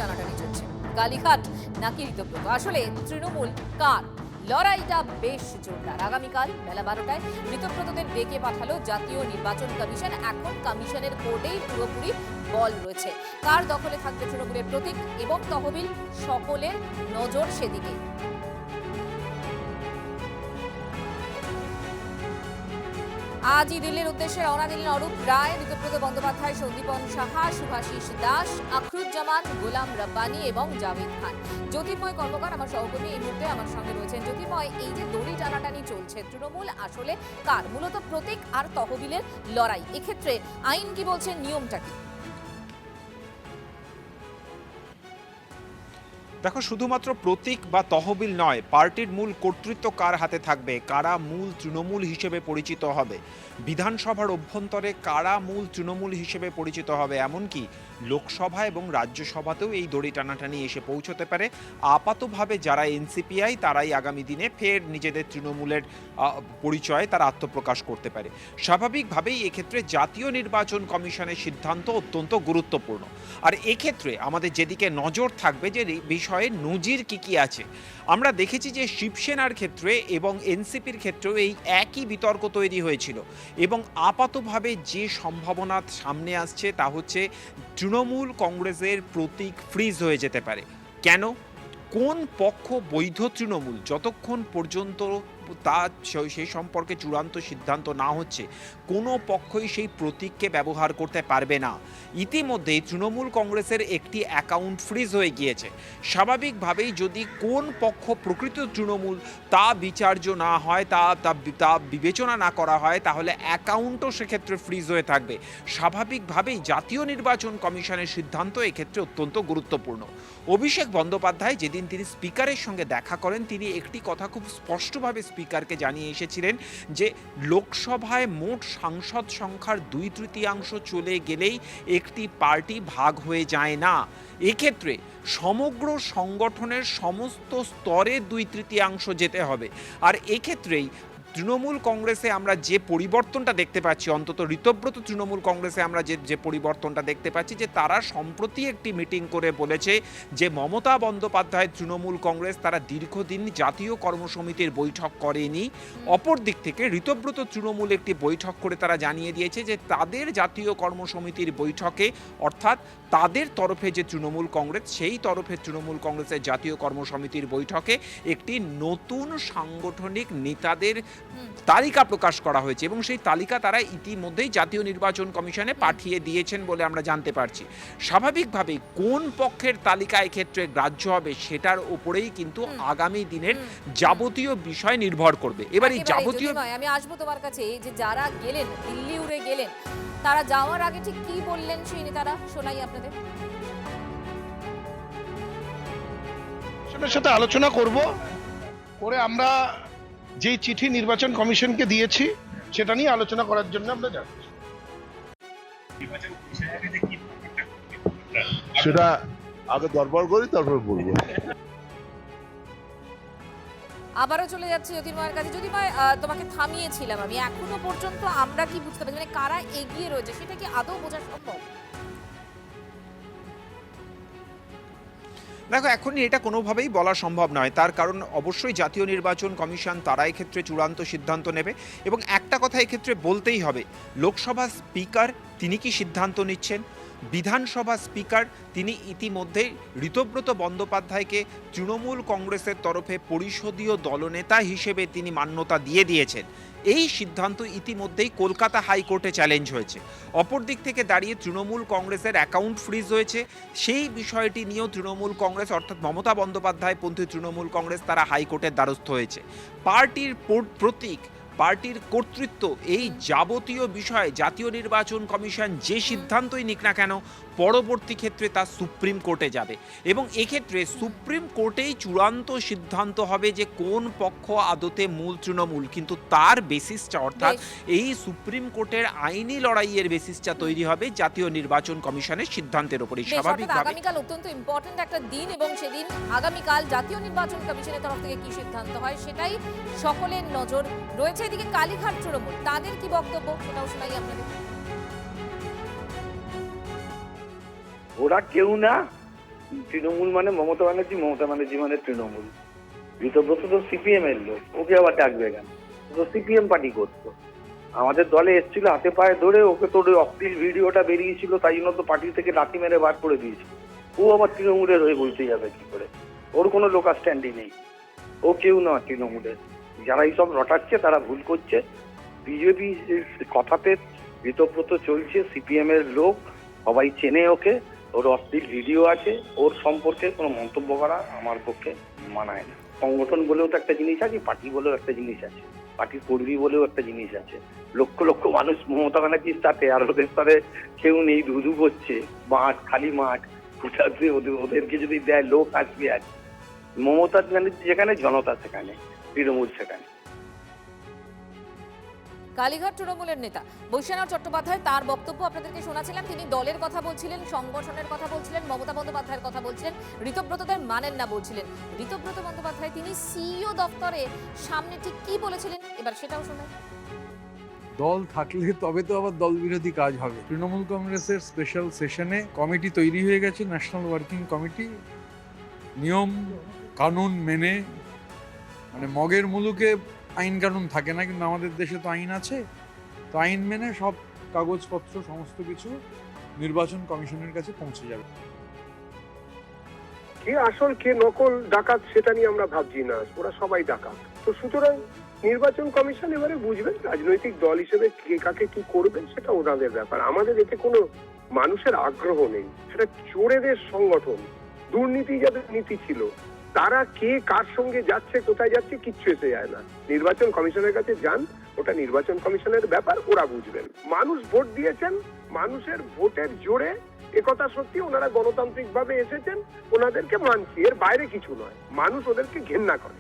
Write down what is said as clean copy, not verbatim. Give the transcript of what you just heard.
টানাটানি চলছে। কালীঘাট নাকি ঋতব্রত, আসলে তৃণমূল কার? লড়াইটা বেশ জোরদার। আগামীকাল বেলা 12টায় ঋতব্রতদের ডেকে পাঠালো জাতীয় নির্বাচন কমিশন। এখন কমিশনের কোর্টেই পুরোপুরি বল রয়েছে। কার দখলে থাকবে তৃণমূলের প্রতীক এবং তহবিল, সকলের নজর সেদিকে। আজই দিল্লির উদ্দেশ্যে রওনা দিলেন অরূপ রায়, ঋতব্রত বন্দ্যোপাধ্যায়, সন্দীপন সাহা, শুভাশিস দাস, আখরুজ্জামান, গোলাম রব্বানী এবং জাভেদ খান। জ্যোতির্ময় কর্মকার আমার সহকর্মী এই মুহূর্তে আমার সঙ্গে রয়েছেন। জ্যোতির্ময়, এই যে দড়ি টানাটানি চলছে, তৃণমূল আসলে কার? মূলত প্রতীক আর তহবিলের লড়াই। এক্ষেত্রে আইন কি বলছে, নিয়মটা কি? দেখো, শুধুমাত্র প্রতীক বা তহবিল নয়, পার্টির মূল কর্তৃত্ব কার হাতে থাকবে, কারা মূল তৃণমূল হিসেবে পরিচিত হবে, বিধানসভার অভ্যন্তরে কারা মূল তৃণমূল হিসেবে পরিচিত হবে, এমনকি লোকসভা এবং রাজ্যসভাতেও এই দড়ি টানাটানি এসে পৌঁছতে পারে। আপাতভাবে যারা এনসিপিআই তারাই আগামী দিনে ফের নিজেদের তৃণমূলের পরিচয়ে তারা আত্মপ্রকাশ করতে পারে। স্বাভাবিকভাবেই এক্ষেত্রে জাতীয় নির্বাচন কমিশনের সিদ্ধান্ত অত্যন্ত গুরুত্বপূর্ণ। আর এক্ষেত্রে আমাদের যেদিকে নজর থাকবে যে বিষয়ে নজির কি আছে। আমরা দেখেছি যে শিবসেনার ক্ষেত্রে এবং এনসিপির ক্ষেত্রেও এই একই বিতর্ক তৈরি হয়েছিল, এবং আপাতভাবে যে সম্ভাবনা সামনে আসছে তা হচ্ছে তৃণমূল কংগ্রেসের প্রতীক ফ্রিজ হয়ে যেতে পারে। কেন? কোন পক্ষ বৈধ তৃণমূল, যতক্ষণ পর্যন্ত তা সেই সম্পর্কে চূড়ান্ত সিদ্ধান্ত না হচ্ছে, কোনো পক্ষই সেই প্রতীককে ব্যবহার করতে পারবে না। ইতিমধ্যেই তৃণমূল কংগ্রেসের একটি অ্যাকাউন্ট ফ্রিজ হয়ে গিয়েছে। স্বাভাবিকভাবেই যদি কোন পক্ষ প্রকৃত তৃণমূল তা বিচার্য না হয়, তা বিবেচনা না করা হয়, তাহলে অ্যাকাউন্টও সেক্ষেত্রে ফ্রিজ হয়ে থাকবে। স্বাভাবিকভাবেই জাতীয় নির্বাচন কমিশনের সিদ্ধান্ত এক্ষেত্রে অত্যন্ত গুরুত্বপূর্ণ। অভিষেক বন্দ্যোপাধ্যায় যেদিন তিনি স্পিকারের সঙ্গে দেখা করেন, তিনি একটি কথা খুব স্পষ্টভাবে স্পিকারকে জানিয়ে এসেছিলেন যে লোকসভায় মোট সাংসদ সংখ্যার 2/3 চলে গেলেই একটি পার্টি ভাগ হয়ে যায় না। এক্ষেত্রে সমগ্র সংগঠনের সমস্ত স্তরে 2/3 যেতে হবে। আর এক্ষেত্রেই তৃণমূল কংগ্রেসে আমরা যে পরিবর্তনটা দেখতে পাচ্ছি, অন্তত ঋতব্রত তৃণমূল কংগ্রেসে আমরা যে পরিবর্তনটা দেখতে পাচ্ছি, যে তারা সম্প্রতি একটি মিটিং করে বলেছে যে মমতা বন্দ্যোপাধ্যায় তৃণমূল কংগ্রেস তারা দীর্ঘদিন জাতীয় কর্মসমিতির বৈঠক করেনি। অপর দিক থেকে ঋতব্রত তৃণমূল একটি বৈঠক করে তারা জানিয়ে দিয়েছে যে তাদের জাতীয় কর্মসমিতির বৈঠকে, অর্থাৎ তাদের তরফে যে তৃণমূল কংগ্রেস, সেই তরফে তৃণমূল কংগ্রেসের জাতীয় কর্মসমিতির বৈঠকে একটি নতুন সাংগঠনিক নেতাদের তালিকা প্রকাশ করা হয়েছে, এবং সেই তালিকা তারা ইতিমধ্যেই জাতীয় নির্বাচন কমিশনে পাঠিয়ে দিয়েছেন বলে আমরা জানতে পারছি। স্বাভাবিকভাবেই কোন পক্ষের তালিকা এক্ষেত্রে গ্রাহ্য হবে সেটার উপরেই কিন্তু আগামী দিনের যাবতীয় বিষয় নির্ভর করবে। এবার এই যাবতীয়, আমি আসবো তোমার কাছে, যে যারা গেলেন, দিল্লি উড়ে গেলেন, তারা যাওয়ার আগে ঠিক কি বললেন সেই নেতারা, শোনাই আপনাদের। সাথে আলোচনা করব করে আমরা যে চিঠি নির্বাচন কমিশনকে দিয়েছি সেটা নিয়ে আলোচনা করার জন্য আমরা যাচ্ছি। সেটা আগে দরবার করি, তারপর বলবো। আবারও চলে যাচ্ছে জ্যোতির্ময়ের কাছে। জ্যোতির্ময়, তোমাকে থামিয়েছিলাম আমি। এখনো পর্যন্ত আমরা কি বুঝতে পারছি, মানে কারা এগিয়ে রয়েছে সেটা কি আদৌ বোঝা সম্ভব? দেখো, এখনই এটা কোনোভাবেই বলা সম্ভব নয়। তার কারণ অবশ্যই জাতীয় নির্বাচন কমিশন তারা এক্ষেত্রে চূড়ান্ত সিদ্ধান্ত নেবে, এবং একটা কথা এক্ষেত্রে বলতেই হবে, লোকসভা স্পিকার তিনি কি সিদ্ধান্ত নিচ্ছেন? বিধানসভা স্পিকার তিনি ইতিমধ্যেই ঋতব্রত বন্দ্যোপাধ্যায়কে তৃণমূল কংগ্রেসের তরফে পরিষদীয় দলনেতা হিসেবে তিনি মান্যতা দিয়ে দিয়েছেন। এই সিদ্ধান্ত ইতিমধ্যেই কলকাতা হাইকোর্টে চ্যালেঞ্জ হয়েছে। অপর দিক থেকে দাঁড়িয়ে তৃণমূল কংগ্রেসের অ্যাকাউন্ট ফ্রিজ হয়েছে। সেই বিষয়টি নিয়েও তৃণমূল কংগ্রেস, অর্থাৎ মমতা বন্দ্যোপাধ্যায় পন্থী তৃণমূল কংগ্রেস, তারা হাইকোর্টের দ্বারস্থ হয়েছে। পার্টির প্রতীক, পার্টির কর্তৃত্ব, এই যাবতীয় বিষয়ে জাতীয় নির্বাচন কমিশন যে সিদ্ধান্তই নিক না কেন, পরবর্তী ক্ষেত্রে তা সুপ্রিম কোর্টে যাবে, এবং এক্ষেত্রে সুপ্রিম কোর্টেই চূড়ান্ত সিদ্ধান্ত হবে যে কোন পক্ষ আদতে মূল তৃণমূল। কিন্তু তার বেসিসটা, অর্থাৎ এই সুপ্রিম কোর্টের আইনি লড়াইয়ের বেসিসটা তৈরি হবে জাতীয় নির্বাচন কমিশনের সিদ্ধান্তের উপরই। স্বাভাবিকভাবে আগামীকাল অত্যন্ত ইম্পর্টেন্ট একটা দিন, এবং সেদিন আগামীকাল জাতীয় নির্বাচন কমিশনের তরফ থেকে কি সিদ্ধান্ত হয় সেটাই সকলের নজর রয়েছে। এদিকে কালীঘাট তৃণমূল, তাদের কি বক্তব্য সেটাও শোনাই আপনাদের। ওরা কেউ না, তৃণমূল মানে মমতা ব্যানার্জি, মমতা ব্যানার্জি মানে তৃণমূল। ঋতব্রত তো সিপিএম এর লোক, ওকে আবার ডাকবে কেন? ও তো সিপিএম পার্টি করতো, আমাদের দলে এসেছিল হাতে পায়ে ধরে, ওকে তো ওই অশ্লীল ভিডিওটা বেরিয়েছিল তাই জন্য তো পার্টি থেকে লাথি মেরে বার করে দিয়েছিল। ও আবার তৃণমূলের হয়ে বলতে যাবে কি করে? ওর কোনো লোকাল স্ট্যান্ডই নেই, ও কেউ না তৃণমূলের। যারা এইসব রটাচ্ছে তারা ভুল করছে। বিজেপি কথাতে ঋতব্রত চলছে, সিপিএম এর লোক, সবাই চেনে ওকে, ওর অশ্লীল ভিডিও আছে, ওর সম্পর্কে কোনো মন্তব্য করা আমার পক্ষে মানায় না। সংগঠন বলেও তো একটা জিনিস আছে, পার্টি বলেও একটা জিনিস আছে, পার্টির কর্মী বলেও একটা জিনিস আছে। লক্ষ লক্ষ মানুষ মমতা ব্যানার্জির সাথে, আর ওদের সাথে কেউ নেই, ধুধু করছে, মাঠ খালি মাঠ, ফুটাতে ওদেরকে যদি দেয় লোক আসবে। আর মমতা ব্যানার্জি যেখানে, জনতা সেখানে, তৃণমূল সেখানে। কালীঘাট তৃণমূলের নেতা বৈশ্বনাথ চট্টোপাধ্যায় তার বক্তব্য আপনাদেরকে শোনাছিলাম। তিনি দলের কথা বলছিলেন, সংগঠনের কথা বলছিলেন, মমতা বন্দ্যোপাধ্যায়ের কথা বলছিলেন, ঋতব্রতদের মানেন না বলছিলেন। ঋতব্রত বন্দ্যোপাধ্যায় তিনি সিইও দপ্তরে সামনে ঠিক কি বলেছিলেন, এবার সেটাও শোনাই। দল থাকলে তবে তো আবার দল বিরোধী কাজ হবে। তৃণমূল কংগ্রেসের স্পেশাল সেশনে কমিটি তৈরি হয়ে গেছে, ন্যাশনাল ওয়ার্কিং কমিটি, নিয়ম কানুন মেনে, মানে মগের মুলুকে আইন কানুন থাকে না, কিন্তু আমাদের দেশে তো আইন আছে। তো আইন মেনে সব কাগজপত্র সমস্ত কিছু নির্বাচন কমিশনের কাছে পৌঁছে যাবে। কে আসল কে নকল ডাকাত সেটা নিয়ে আমরা ভাবছি না, ওরা সবাই ডাকাত। তো সুতরাং নির্বাচন কমিশন এবারে বুঝবেন রাজনৈতিক দল হিসেবে কে কাকে কি করবে সেটা ওনাদের ব্যাপার। আমাদের এতে কোনো মানুষের আগ্রহ নেই। সেটা চোরেদের সংগঠন, দুর্নীতি যাদের নীতি ছিল, তারা কে কার সঙ্গে যাচ্ছে, কোথায় যাচ্ছে, কিচ্ছু এসে যায় না। নির্বাচন কমিশনের কাছে যান, ওটা নির্বাচন কমিশনের ব্যাপার, ওরা বুঝবেন। মানুষ ভোট দিয়েছেন, মানুষের ভোটের জোরে, একথা সত্যি, ওনারা গণতান্ত্রিক ভাবে এসেছেন, ওনাদেরকে মানছি, এর বাইরে কিছু নয়। মানুষ ওদেরকে ঘেন্না করে।